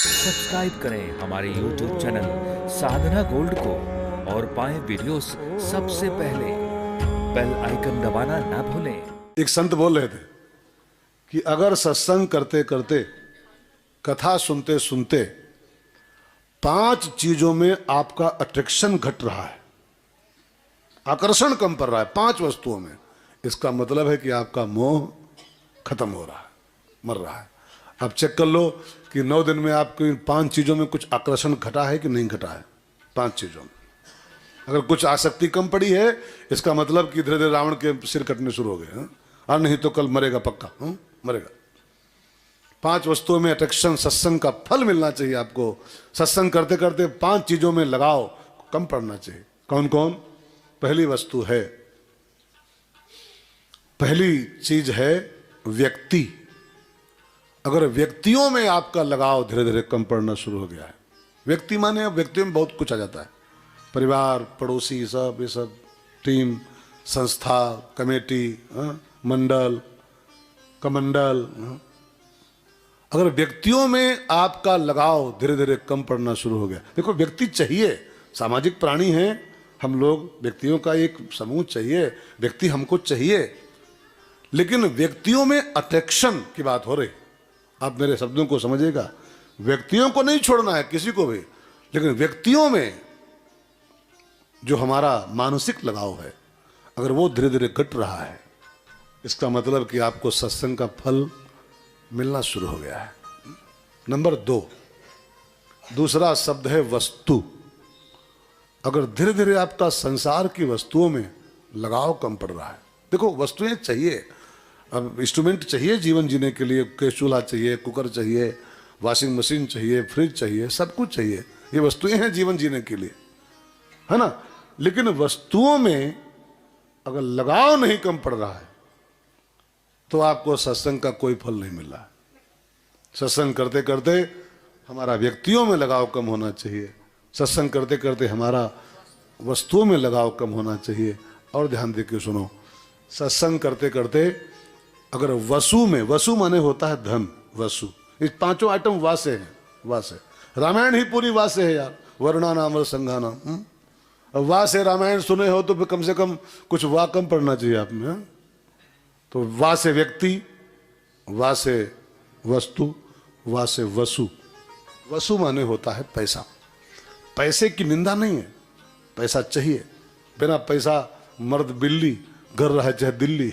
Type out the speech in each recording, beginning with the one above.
Subscribe करें हमारे YouTube channel साधना gold को और पाएं वीडियोस सबसे पहले। बेल आइकन दबाना ना भूलें। एक संत बोल रहे थे कि अगर सत्संग करते करते, कथा सुनते सुनते 5 चीजों में आपका अट्रैक्शन घट रहा है, आकर्षण कम पड़ रहा है 5 वस्तुओं में, इसका मतलब है कि आपका मोह खत्म हो रहा है, मर रहा है। आप चेक कर लो कि 9 दिन में आपको इन 5 चीजों में कुछ आकर्षण घटा है कि नहीं घटा है। 5 चीजों में अगर कुछ आसक्ति कम पड़ी है, इसका मतलब कि धीरे धीरे रावण के सिर कटने शुरू हो गए, और नहीं तो कल मरेगा पक्का, मरेगा। 5 वस्तुओं में अट्रैक्शन, सत्संग का फल मिलना चाहिए आपको। सत्संग करते करते 5 चीजों में लगाव कम पड़ना चाहिए। कौन कौन? पहली वस्तु है, पहली चीज है व्यक्ति। अगर व्यक्तियों में आपका लगाव धीरे धीरे कम पड़ना शुरू हो गया है, व्यक्ति माने व्यक्तियों में बहुत कुछ आ जाता है, परिवार, पड़ोसी, सब ये सब, टीम, संस्था, कमेटी, मंडल, कमंडल। अगर व्यक्तियों में आपका लगाव धीरे धीरे कम पड़ना शुरू हो गया, देखो व्यक्ति चाहिए, सामाजिक प्राणी हैं हम लोग, व्यक्तियों का एक समूह चाहिए, व्यक्ति हमको चाहिए, लेकिन व्यक्तियों में अट्रैक्शन की बात हो रही। आप मेरे शब्दों को समझिएगा, व्यक्तियों को नहीं छोड़ना है किसी को भी, लेकिन व्यक्तियों में जो हमारा मानसिक लगाव है, अगर वो धीरे धीरे घट रहा है, इसका मतलब कि आपको सत्संग का फल मिलना शुरू हो गया है। नंबर 2, दूसरा शब्द है वस्तु। अगर धीरे धीरे आपका संसार की वस्तुओं में लगाव कम पड़ रहा है, देखो वस्तुएं चाहिए, अब इंस्ट्रूमेंट चाहिए जीवन जीने के लिए, गैस चूल्हा चाहिए, कुकर चाहिए, वॉशिंग मशीन चाहिए, फ्रिज चाहिए, सब कुछ चाहिए, ये वस्तुएं हैं जीवन जीने के लिए, है ना। लेकिन वस्तुओं में अगर लगाव नहीं कम पड़ रहा है तो आपको सत्संग का कोई फल नहीं मिल रहा है। सत्संग करते करते हमारा व्यक्तियों में लगाव कम होना चाहिए, सत्संग करते करते हमारा वस्तुओं में लगाव कम होना चाहिए। और ध्यान देके सुनो, सत्संग करते करते अगर वसु में, वसु माने होता है धन, वसु, इस 5 आइटम वासे हैं, वासे। रामायण ही पूरी वासे है यार, वर्णा नाम और संघा नाम। वाह से रामायण सुने हो तो फिर कम से कम कुछ वाह कम पढ़ना चाहिए आप में। तो वाह से व्यक्ति, वाह से वस्तु, वाह से वसु। वसु माने होता है पैसा। पैसे की निंदा नहीं है, पैसा चाहिए, बिना पैसा मर्द बिल्ली, घर रहे चाहे दिल्ली।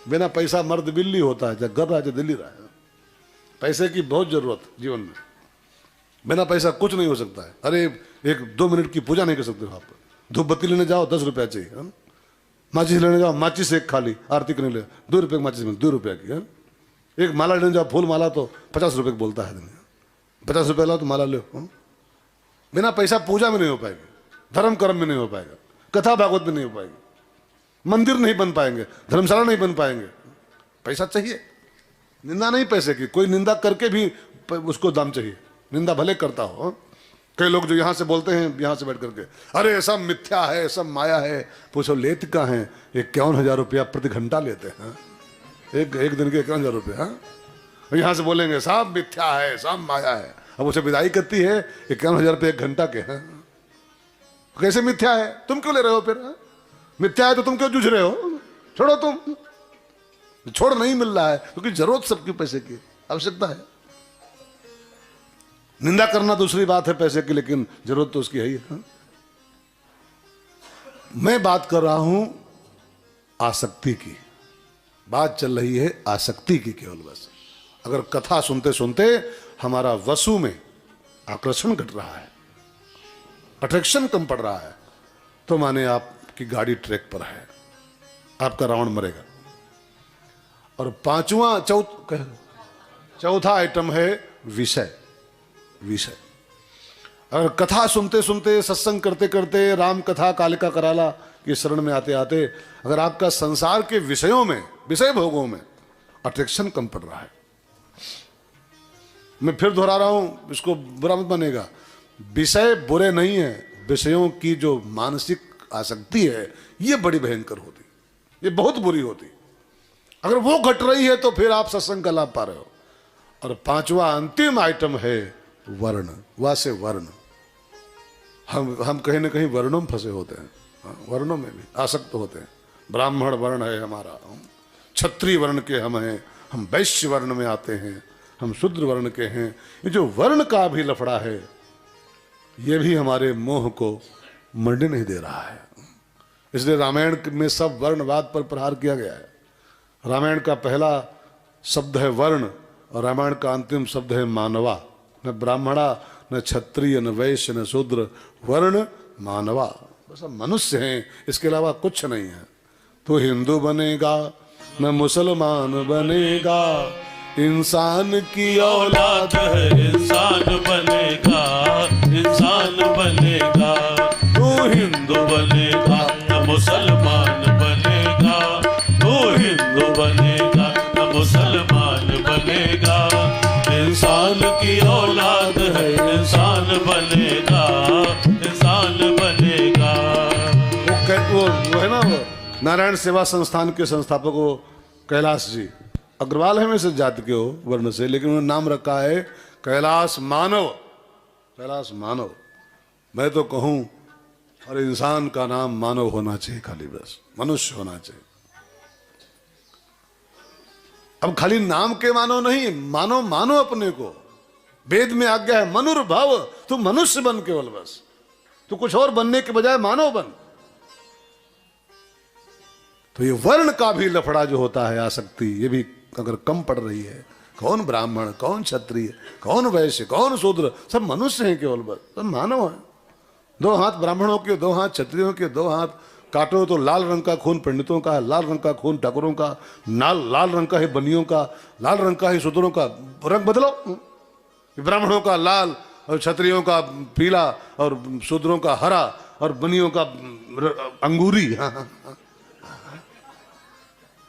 बिना पैसा मर्द बिल्ली होता है, चाहे घर रहे चाहे दिल्ली रहे। पैसे की बहुत जरूरत जीवन में, बिना पैसा कुछ नहीं हो सकता है। अरे 1-2 मिनट की पूजा नहीं कर सकते हो आप। धूप बत्ती लेने जाओ 10 रुपया चाहिए, माचिस लेने जाओ, माचिस एक खाली आरती करने ले 2 रुपये की माचिस मिल, 2 रुपया की। एक माला लेने जाओ, फूल माला तो 50 रुपये की बोलता है दुनिया, 50 रुपये लाओ तो माला लो। बिना पैसा पूजा में नहीं हो पाएगी, धर्म कर्म में नहीं हो पाएगा, कथा भागवत में नहीं हो पाएगी, मंदिर नहीं बन पाएंगे, धर्मशाला नहीं बन पाएंगे। पैसा चाहिए, निंदा नहीं पैसे की, कोई निंदा करके भी उसको दाम चाहिए, निंदा भले करता हो। कई लोग जो यहाँ से बोलते हैं, यहाँ से बैठ करके, अरे सब मिथ्या है, सब माया है, पूछो लेते कहाँ हैं? 51,000 रुपया प्रति घंटा लेते हैं, एक दिन के 51,000 रुपये। यहाँ से बोलेंगे सब मिथ्या है, सब माया है, अब उसे विदाई करती है 51,000 रुपये 1 घंटा के हैं। कैसे मिथ्या है? तुम क्यों ले रहे हो फिर? मिथ्या है तो तुम क्यों जूझ रहे हो? छोड़ो, तुम छोड़ नहीं मिल रहा है क्योंकि जरूरत सबकी पैसे की आवश्यकता है। निंदा करना दूसरी बात है पैसे की, लेकिन जरूरत तो उसकी है ही। मैं बात कर रहा हूं आसक्ति की, बात चल रही है आसक्ति की केवल बस। अगर कथा सुनते सुनते हमारा वसु में आकर्षण घट रहा है, अट्रैक्शन कम पड़ रहा है, तो माने आपकी गाड़ी ट्रैक पर है, आपका रावण मरेगा। और चौथा आइटम है विषय। विषय, अगर कथा सुनते सुनते, सत्संग करते करते, राम कथा कालिका कराला की शरण में आते आते अगर आपका संसार के विषयों में, विषय भोगों में अट्रैक्शन कम पड़ रहा है, मैं फिर दोहरा रहा हूं, इसको बुरा मत बनेगा, विषय बुरे नहीं है, विषयों की जो मानसिक आसक्ति है ये बड़ी भयंकर होती, ये बहुत बुरी होती। अगर वो घट रही है तो फिर आप सत्संग का लाभ पा रहे हो। और पांचवा अंतिम आइटम है वर्ण। वा से वर्ण। हम कहीं ना कहीं वर्णों में फंसे होते हैं, वर्णों में भी आसक्त होते हैं। ब्राह्मण वर्ण है हमारा, क्षत्रिय वर्ण के हम हैं, हम वैश्य वर्ण में आते हैं, हम शूद्र वर्ण के हैं। ये जो वर्ण का भी लफड़ा है, ये भी हमारे मोह को मरने नहीं दे रहा है। इसलिए रामायण में सब वर्णवाद पर प्रहार किया गया है। रामायण का पहला शब्द है वर्ण और रामायण का अंतिम शब्द है मानवा। न ब्राह्मणा, न क्षत्रिय, न वैश्य, न शूद्र, वर्ण मानवा। बस हम मनुष्य हैं, इसके अलावा कुछ नहीं है। तो हिंदू बनेगा न मुसलमान बनेगा, इंसान की औलाद है इंसान बनेगा, इंसान बनेगा। तू हिंदू बनेगा न मुसलमान बनेगा, तू हिंदू बनेगा न मुसलमान बनेगा। इंसान की औलाद है इंसान बनेगा, इंसान बनेगा। वो है ना, वो नारायण सेवा संस्थान के संस्थापक वो कैलाश जी अग्रवाल है, में से जाति के हो, वर्ण से, लेकिन उन्होंने नाम रखा है कैलाश मानव। कैलाश मानव। मैं तो कहूं और इंसान का नाम मानव होना चाहिए, खाली बस मनुष्य होना चाहिए। अब खाली नाम के मानो नहीं, मानो मानो अपने को। वेद में आज्ञा है मनुर्भव, तू मनुष्य बन केवल, बस तू कुछ और बनने के बजाय मानव बन। तो ये वर्ण का भी लफड़ा जो होता है, आसक्ति, ये भी अगर कम पड़ रही है, कौन ब्राह्मण, कौन क्षत्रिय, कौन वैश्य, कौन शूद्र, सब मनुष्य हैं केवल, बस सब मानव हैं। दो हाथ ब्राह्मणों के, दो हाथ क्षत्रियों के, दो हाथ काटो तो लाल रंग का खून पंडितों का है, लाल रंग का खून ठाकुरों का, लाल रंग का है बनियों का, लाल रंग का है शूद्रों का। रंग बदलो, ब्राह्मणों का लाल और क्षत्रियों का पीला और शूद्रों का हरा और बनियों का अंगूरी।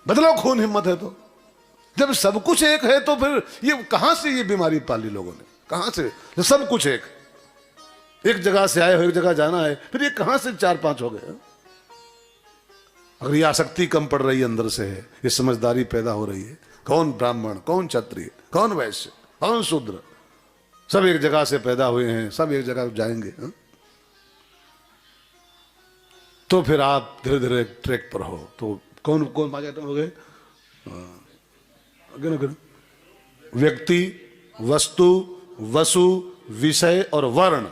बदलो खून, हिम्मत है तो। जब सब कुछ एक है तो फिर ये कहां से ये बीमारी पाली लोगों ने, कहां से? तो सब कुछ एक जगह से आए हो, एक जगह जाना है, फिर ये कहां से चार पांच हो गए? अगर ये आसक्ति कम पड़ रही है अंदर से है, ये समझदारी पैदा हो रही है, कौन ब्राह्मण, कौन क्षत्रिय, कौन वैश्य, कौन शूद्र, सब एक जगह से पैदा हुए हैं, सब एक जगह जाएंगे, हा? तो फिर आप धीरे धीरे ट्रैक पर हो। तो कौन कौन पांच आइटम हो गए? व्यक्ति, वस्तु, वसु, विषय और वर्ण।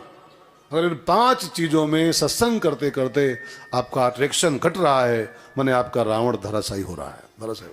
अगर इन पांच चीजों में सत्संग करते करते आपका अट्रैक्शन घट रहा है, माने आपका रावण धराशायी हो रहा है, धराशायी।